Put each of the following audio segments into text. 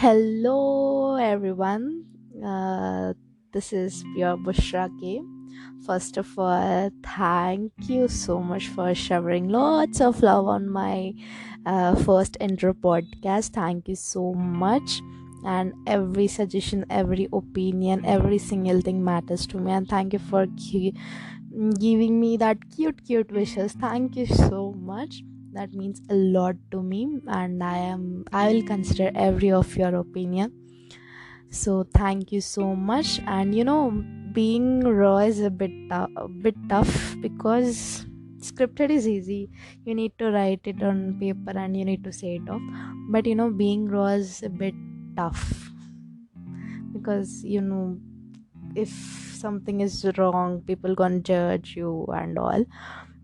Hello, everyone. Uh, this is Pure Bushra K. First of all, thank you so much for showering lots of love on my first intro podcast. Thank you so much. And every suggestion, every opinion, every single thing matters to me. And thank you for giving me that cute wishes. Thank you so much. That means a lot to me, and I will consider every of your opinion. So thank you so much. And being raw is a bit tough, because scripted is easy. You need to write it on paper and you need to say it off. But being raw is a bit tough, because if something is wrong, people gonna judge you and all.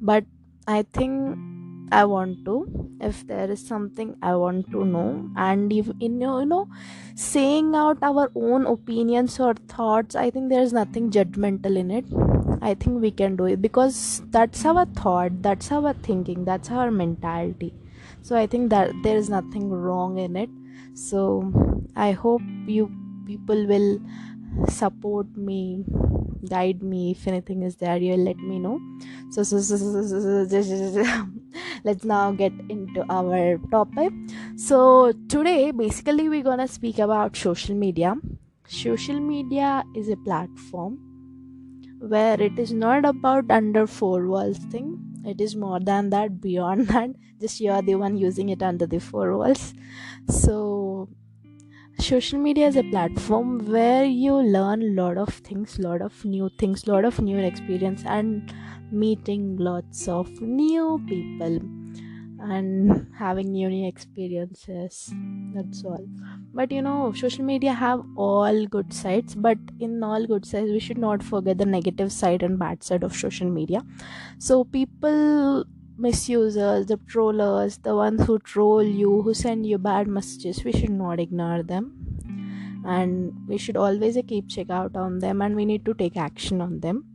But I think I want to, if there is something I want to know, and if saying out our own opinions or thoughts, I think there is nothing judgmental in it. I think we can do it, because that's our thought, that's our thinking, that's our mentality. So I think that there is nothing wrong in it. So I hope you people will support me, guide me. If anything is there, you'll let me know. So let's now get into our topic. So today basically we're gonna speak about social media. Social media is a platform where it is not about under four walls thing. It is more than that, beyond that. Just you're the one using it under the four walls. So social media is a platform where you learn a lot of things, lot of new things, lot of new experience, and meeting lots of new people and having new experiences. That's all. But social media have all good sides, but in all good sides we should not forget the negative side and bad side of social media. So people, misusers, the trollers, the ones who troll you, who send you bad messages, we should not ignore them, and we should always keep check out on them, and we need to take action on them.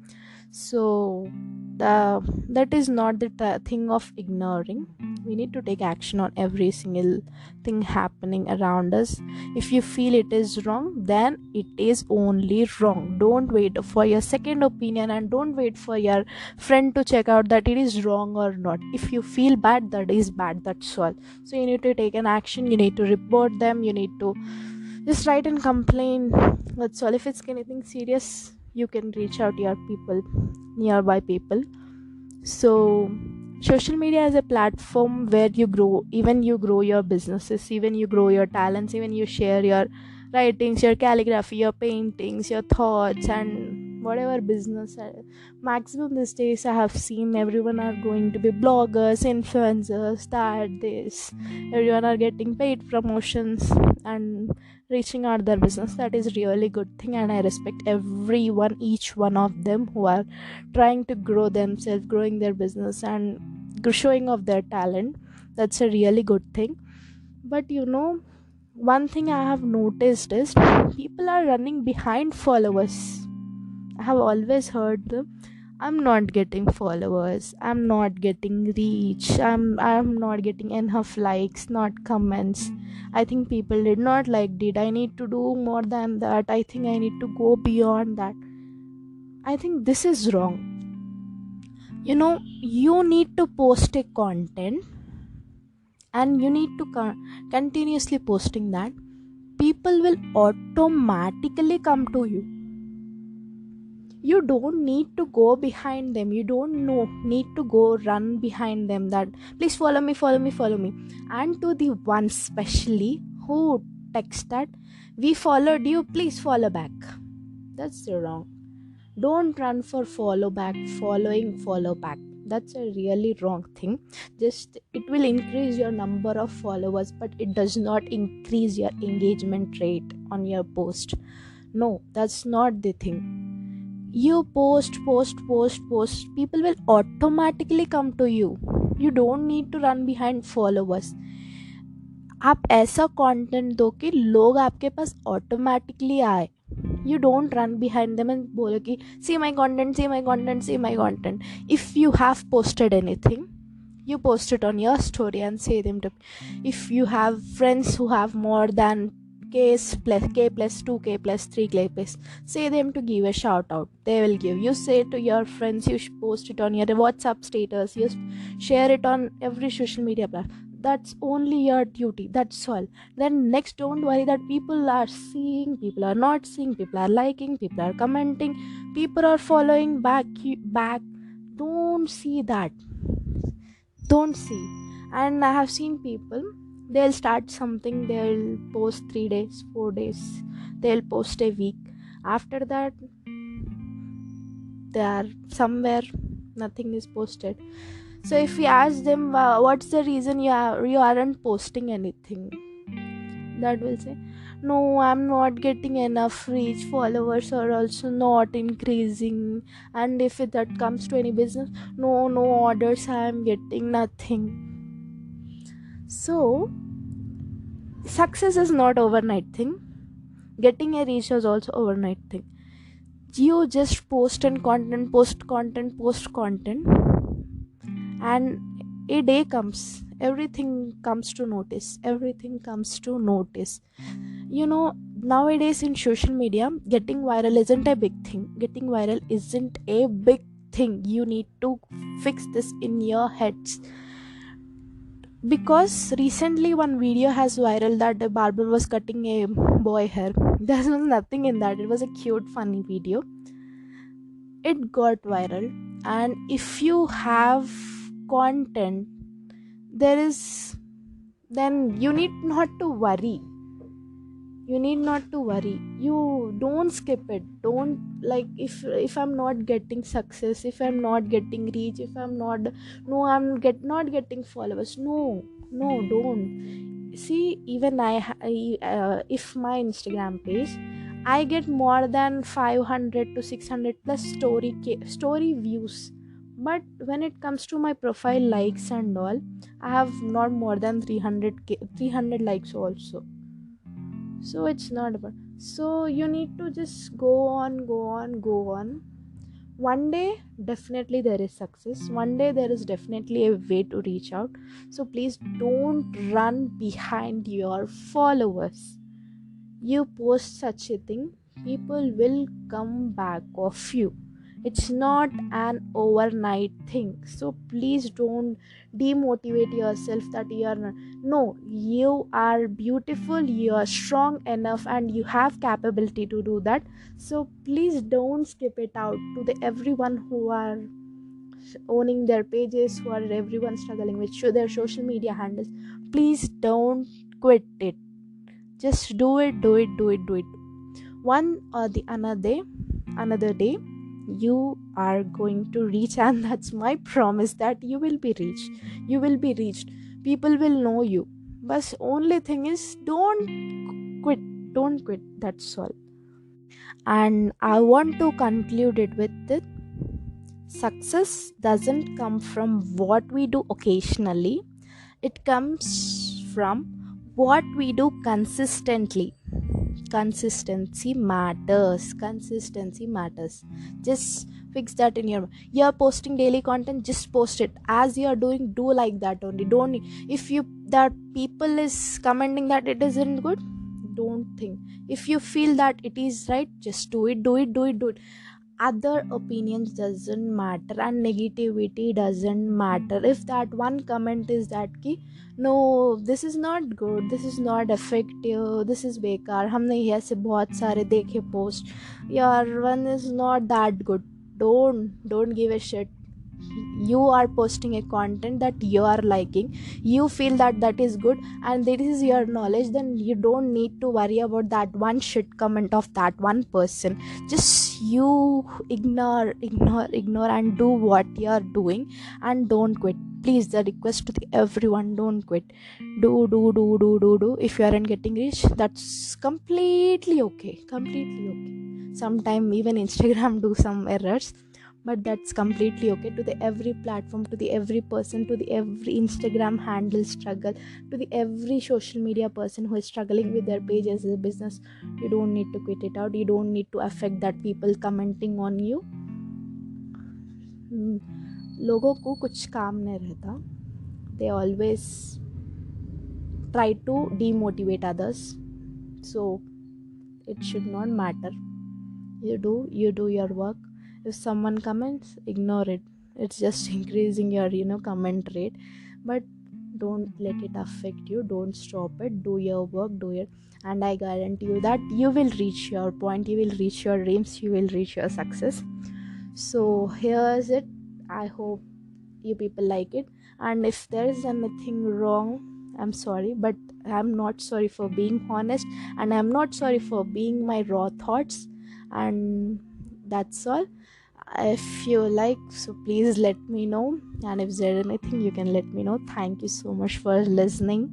So that is not the thing of ignoring. We need to take action on every single thing happening around us. If you feel it is wrong, then it is only wrong. Don't wait for your second opinion, and don't wait for your friend to check out that it is wrong or not. If you feel bad, that is bad, that's all. So you need to take an action, you need to report them, you need to just write and complain. That's all. If it's anything serious, you can reach out to your people, nearby people. So social media is a platform where you grow, even you grow your businesses, even you grow your talents, even you share your writings, your calligraphy, your paintings, your thoughts, and whatever business. Maximum these days I have seen everyone are going to be bloggers, influencers, that this, everyone are getting paid promotions and reaching out their business. That is really good thing, and I respect everyone, each one of them, who are trying to grow themselves, growing their business, and showing off their talent. That's a really good thing. But one thing I have noticed is people are running behind followers. I have always heard them, I'm not getting followers, I'm not getting reach, I'm not getting enough likes, not comments. I think people did not like it. I need to do more than that. I think I need to go beyond that. I think this is wrong. You need to post a content, and you need to continuously posting that. People will automatically come to you. You don't need to go behind them. You don't need to go run behind them that please follow me, follow me, follow me. And to the ones especially who text that we followed you, please follow back. That's wrong. Don't run for follow back, follow back. That's a really wrong thing. Just it will increase your number of followers, but it does not increase your engagement rate on your post. No, that's not the thing. You post, people will automatically come to you. You don't need to run behind followers. आप ऐसा content दो कि लोग आपके पास automatically आए. You don't run behind them and बोलो कि see my content, see my content, see my content. If you have posted anything, you post it on your story and say them to. If you have friends who have more than K plus 2K plus 3K plus, say them to give a shout out, they will give. You say to your friends, you post it on your WhatsApp status, you share it on every social media platform. That's only your duty, that's all. Then next, don't worry that people are seeing, people are not seeing, people are liking, people are commenting, people are following back. Don't see that, don't see. And I have seen people, they'll start something, they'll post 3 days, 4 days, they'll post a week, after that they are somewhere, nothing is posted. So if we ask them, what's the reason you aren't posting anything, that will say, no, I'm not getting enough reach, followers are also not increasing, and if that comes to any business, no orders, I'm getting nothing. So success is not overnight thing, getting a reach is also overnight thing. You just post content, and a day comes, everything comes to notice. Nowadays in social media, getting viral isn't a big thing. You need to fix this in your heads, because recently one video has viral that the barber was cutting a boy hair. There was nothing in that, it was a cute funny video, it got viral. And if you have content, then you need not to worry, you don't skip it. Don't, like, if I'm not getting success, if I'm not getting reach, if I'm not not getting followers, no, don't see. Even if my Instagram page, I get more than 500 to 600 plus story views, but when it comes to my profile likes and all, I have not more than 300 likes also. So it's not about, so you need to just go on. One day definitely there is success, one day there is definitely a way to reach out. So please don't run behind your followers. You post such a thing, people will come back of you. It's not an overnight thing. So please don't demotivate yourself that you are not. No, you are beautiful, you are strong enough, and you have capability to do that. So please don't skip it out. To the everyone who are owning their pages, who are everyone struggling with their social media handles, please don't quit it. Just do it. One or the another day, you are going to reach, and that's my promise that you will be reached. People will know you. But only thing is, don't quit, that's all. And I want to conclude it with this: success doesn't come from what we do occasionally, it comes from what we do consistently. Consistency matters. Just fix that in your mind. You're posting daily content, just post it as you're doing. Do like that only. Don't, if you that people is commenting that it isn't good, don't think. If you feel that it is right, just do it. Other opinions doesn't matter, and negativity doesn't matter. If that one comment is that ki, no, this is not good, this is not effective, this is बेकार, हमने ऐसे बहुत सारे देखे post, your one is not that good, don't give a shit. You are posting a content that you are liking, you feel that is good, and this is your knowledge, then you don't need to worry about that one shit comment of that one person. Just you ignore and do what you are doing, and don't quit. Please, the request to everyone, don't quit. Do. If you aren't getting rich, that's completely okay. Sometime even Instagram do some errors, but that's completely okay. To the every platform, to the every person, to the every Instagram handle struggle, to the every social media person who is struggling with their page as a business, you don't need to quit it out. You don't need to affect that people commenting on you. लोगों को कुछ काम नहीं रहता. They always try to demotivate others. So it should not matter. You do your work. If someone comments, ignore it. It's just increasing your comment rate. But don't let it affect you. Don't stop it. Do your work, do it, and I guarantee you that you will reach your point, you will reach your dreams, you will reach your success. So here's it. I hope you people like it, and if there is anything wrong, I'm sorry, but I'm not sorry for being honest, and I'm not sorry for being my raw thoughts. And that's all. If you like, so please let me know, and if there's anything, you can let me know. Thank you so much for listening.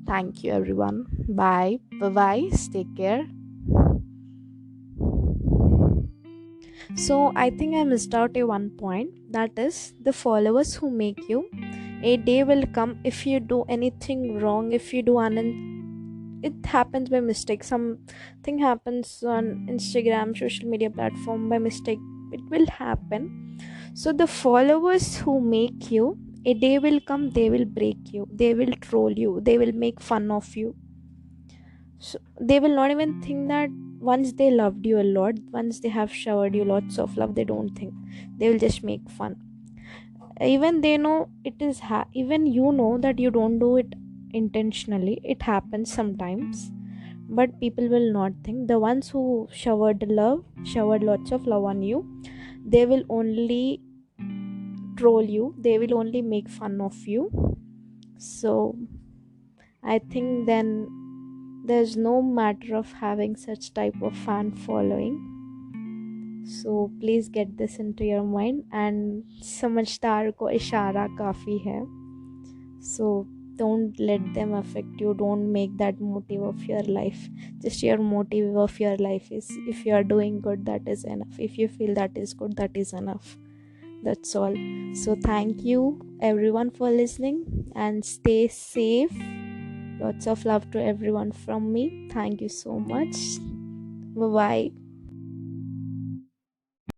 Thank you, everyone. Bye bye, take care. So I think I missed out a one point, that is the followers who make you. A day will come, if you do anything wrong, if you do it happens by mistake, something happens on Instagram, social media platform, by mistake, it will happen. So the followers who make you, a day will come, they will break you, they will troll you, they will make fun of you. So they will not even think that once they loved you a lot, once they have showered you lots of love, they don't think, they will just make fun. Even they know it is even you know that you don't do it intentionally, it happens sometimes, but people will not think. The ones who showered lots of love on you, they will only troll you, they will only make fun of you. So I think then there's no matter of having such type of fan following. So please get this into your mind, and समझदार को इशारा काफी है. So don't let them affect you, don't make that motive of your life. Just your motive of your life is, if you are doing good, that is enough. If you feel that is good, that is enough. That's all. So thank you everyone for listening, and stay safe. Lots of love to everyone from me. Thank you so much. Bye bye.